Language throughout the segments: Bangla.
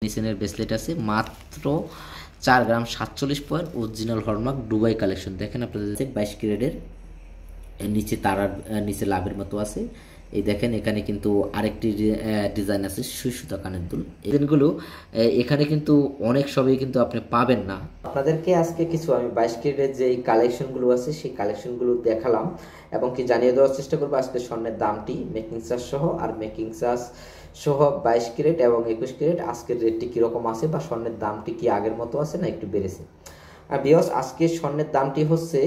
নিসেনের ব্রেসলেট আছে মাত্র 4 গ্রাম 47 point original hallmark Dubai collection. দেখেন আপনাদের 22 ক্যারেটের নিচে তারার নিচে লাভের মতো আছে। এই দেখেন এখানে কিন্তু আরেকটি ডিজাইন আছে সুই সুতা কানের দুল। এই ডিজাইনগুলো এখানে কিন্তু অনেক সবই কিন্তু আপনি পাবেন না। আপনাদেরকে আজকে কিছু আমি 22 ক্যারেটের যে কালেকশনগুলো আছে সেই কালেকশনগুলো দেখালাম এবং কি জানিয়ে দেওয়ার চেষ্টা করবো আজকে স্বর্ণের দামটি মেকিং চার্জ সহ, আর মেকিং চার্জ সহ 22 ক্যারেট এবং 21 ক্যারেট আজকের রেটটি কীরকম আছে বা স্বর্ণের দামটি কি আগের মতো আছে না একটু বেড়েছে। আর ভিউয়ার্স আজকে স্বর্ণের দামটি হচ্ছে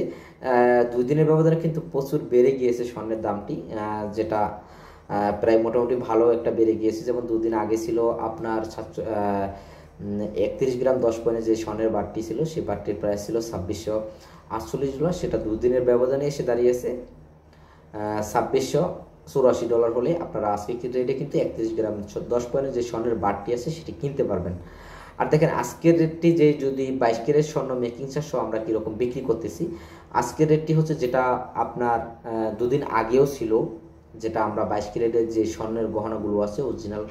2 দিনের ব্যবধানে কিন্তু প্রচুর বেড়ে গিয়েছে স্বর্ণের দামটি, যেটা প্রায় মোটামুটি ভালো একটা বেড়ে গিয়েছে। যেমন 2 দিন আগে ছিল আপনার 31 গ্রাম 10 পয়েন্টে যে স্বর্ণের বারটি ছিল সেই বারটির প্রাইস ছিল $2648, সেটা 2 দিনের ব্যবধানে এসে দাঁড়িয়েছে $2684 হলে আপনারা আজকে রেটে কিন্তু 31 গ্রাম 10 পয়েন্টের যে স্বর্ণের বারটি আছে সেটি কিনতে পারবেন। আর দেখেন আজকের রেটটি যে যদি 22 ক্যারেট স্বর্ণ মেকিং চার্জ সহ আমরা কীরকম বিক্রি করতেছি, আজকের রেটটি হচ্ছে যেটা আপনার 2 দিন আগেও ছিল, যেটা আমরা 22 ক্যারেটের যে স্বর্ণের গহনাগুলো আছে অরিজিনাল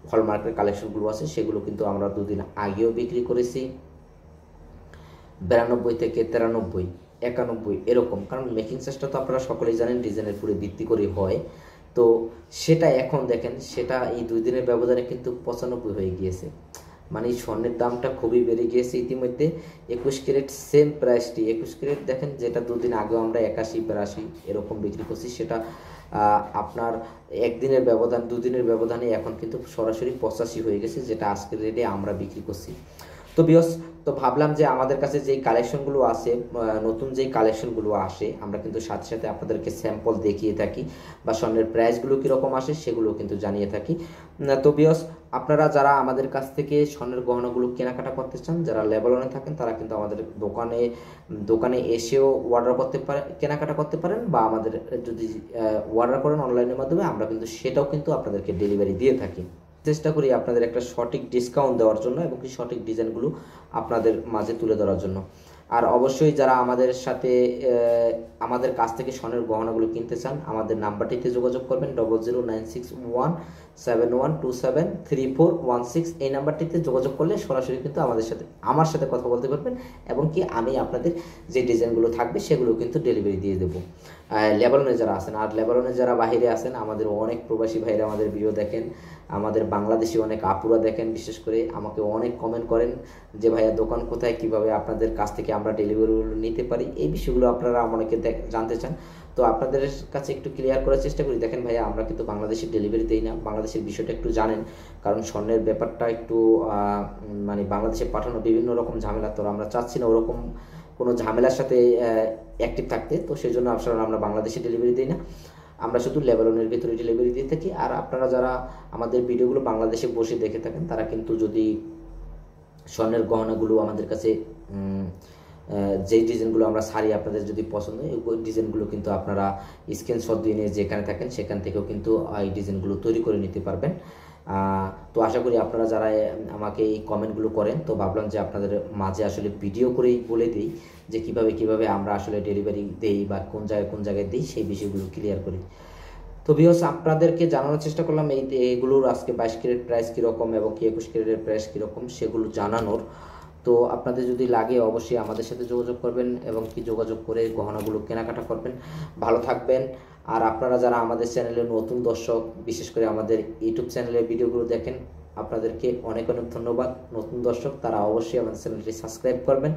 হলমার্কের কালেকশনগুলো আছে সেগুলো কিন্তু আমরা 2 দিন আগেও বিক্রি করেছি 92 থেকে 93 91 এরকম। কারণ মেকিং চার্জটা তো আপনারা সকলেই জানেন ডিজাইনের উপরে ভিত্তি করে হয়, তো সেটা এখন দেখেন সেটা এই 2 দিনের ব্যবধানে কিন্তু 95 হয়ে গিয়েছে। মানে স্বর্ণের দামটা খুবই বেড়ে গিয়েছে ইতিমধ্যে। 21 ক্যারেট সেম প্রাইসটি 21 ক্যারেট দেখেন যেটা 2 দিন আগেও আমরা 81 82 এরকম বিক্রি করছি, সেটা আপনার একদিনের ব্যবধান 2 দিনের ব্যবধানে এখন কিন্তু সরাসরি 85 হয়ে গেছে, যেটা আজকের রেটে আমরা বিক্রি করছি। তো ভিউয়ার্স তো ভাবলাম যে আমাদের কাছে যেই কালেকশনগুলো আছে নতুন যেই কালেকশনগুলো আসে আমরা কিন্তু সাথে সাথে আপনাদেরকে স্যাম্পল দেখিয়ে থাকি বা স্বর্ণের প্রাইসগুলো কীরকম আসে সেগুলো কিন্তু জানিয়ে থাকি। তো ভিউয়ার্স আপনারা যারা আমাদের কাছ থেকে স্বর্ণের গহনাগুলো কেনাকাটা করতে চান, যারা লেভেলনে থাকেন তারা কিন্তু আমাদের দোকানে এসেও অর্ডার করতে পারে কেনাকাটা করতে পারেন, বা আমাদের যদি অর্ডার করেন অনলাইনের মাধ্যমে আমরা কিন্তু সেটাও কিন্তু আপনাদেরকে ডেলিভারি দিয়ে থাকি। চেষ্টা করি আপনাদের একটা সঠিক ডিসকাউন্ট দেওয়ার জন্য এবং কি সঠিক ডিজাইনগুলো আপনাদের মাঝে তুলে ধরার জন্য। আর অবশ্যই যারা আমাদের কাছ থেকে স্বর্ণের গহনাগুলো কিনতে চান আমাদের নাম্বারটিতে যোগাযোগ করবেন 009617273416। এই নাম্বারটিতে যোগাযোগ করলে সরাসরি কিন্তু আমার সাথে কথা বলতে পারবেন এবং কি আমি আপনাদের যে ডিজাইনগুলো থাকবে সেগুলো কিন্তু ডেলিভারি দিয়ে দেবো। লেবাননে যারা আছেন আর লেবাননে যারা বাইরে আছেন আমাদের অনেক প্রবাসী ভাইরা আমাদের ভিডিও দেখেন, আমাদের বাংলাদেশি অনেক আপুরা দেখেন, বিশেষ করে আমাকে অনেক কমেন্ট করেন যে ভাইয়া দোকান কোথায়, কিভাবে আপনাদের কাছ থেকে আমরা ডেলিভারিগুলো নিতে পারি, এই বিষয়গুলো আপনারা অনেকে জানতে চান। তো আপনাদের কাছে একটু ক্লিয়ার করার চেষ্টা করি। দেখেন ভাইয়া আমরা কিন্তু বাংলাদেশের ডেলিভারি দেই না, বাংলাদেশের বিষয়টা একটু জানেন, কারণ স্বর্ণের ব্যাপারটা একটু মানে বাংলাদেশে পাঠানো বিভিন্ন রকম ঝামেলা, তো আমরা চাচ্ছি না ওরকম কোনো ঝামেলার সাথে অ্যাক্টিভ থাকতে, তো সেই জন্য আমরা বাংলাদেশে ডেলিভারি দিই না, আমরা শুধু লেবাননের ভিতরে ডেলিভারি দিয়ে থাকি। আর আপনারা যারা আমাদের ভিডিওগুলো বাংলাদেশে বসে দেখে থাকেন তারা কিন্তু যদি স্বর্ণের গহনাগুলো আমাদের কাছে যেই ডিজাইনগুলো আমরা সারি আপনাদের যদি পছন্দ হয় ওই ডিজাইনগুলো কিন্তু আপনারা স্ক্রিনশট দিয়ে নিয়ে যেখানে থাকেন সেখান থেকেও কিন্তু এই ডিজাইনগুলো তৈরি করে নিতে পারবেন। তো আশা করি আপনারা যারা আমাকে এই কমেন্টগুলো করেন তো ভাবলাম যে আপনাদের মাঝে আসলে ভিডিও করেই বলে দিই যে কিভাবে আমরা আসলে ডেলিভারি দেই বা কোন জায়গায় দিই সেই বিষয়গুলো ক্লিয়ার করি। তো ভিউয়ার্স আপনাদেরকে জানানোর চেষ্টা করলাম এইগুলোর আজকে 22 ক্যারেট প্রাইস কীরকম এবং কি 21 ক্যারেটের প্রাইস কীরকম সেগুলো জানানোর। তো আপনাদের যদি লাগে অবশ্যই আমাদের সাথে যোগাযোগ করবেন এবং কি যোগাযোগ করে গহনাগুলো কেনাকাটা করবেন। ভালো থাকবেন। আর আপনারা যারা আমাদের চ্যানেলের নতুন দর্শক, বিশেষ করে আমাদের ইউটিউব চ্যানেলের ভিডিওগুলো দেখেন আপনাদেরকে অনেক ধন্যবাদ। নতুন দর্শক তারা অবশ্যই আমাদের চ্যানেলটি সাবস্ক্রাইব করবেন।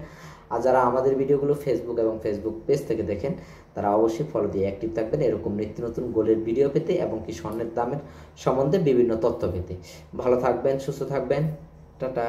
আর যারা আমাদের ভিডিওগুলো ফেসবুক এবং ফেসবুক পেজ থেকে দেখেন তারা অবশ্যই ফলো দিয়ে অ্যাক্টিভ থাকবেন এরকম নিত্য নতুন গোল্ডের ভিডিও পেতে এবং কি স্বর্ণের দামের সম্বন্ধে বিভিন্ন তথ্য পেতে। ভালো থাকবেন, সুস্থ থাকবেন, টাটা।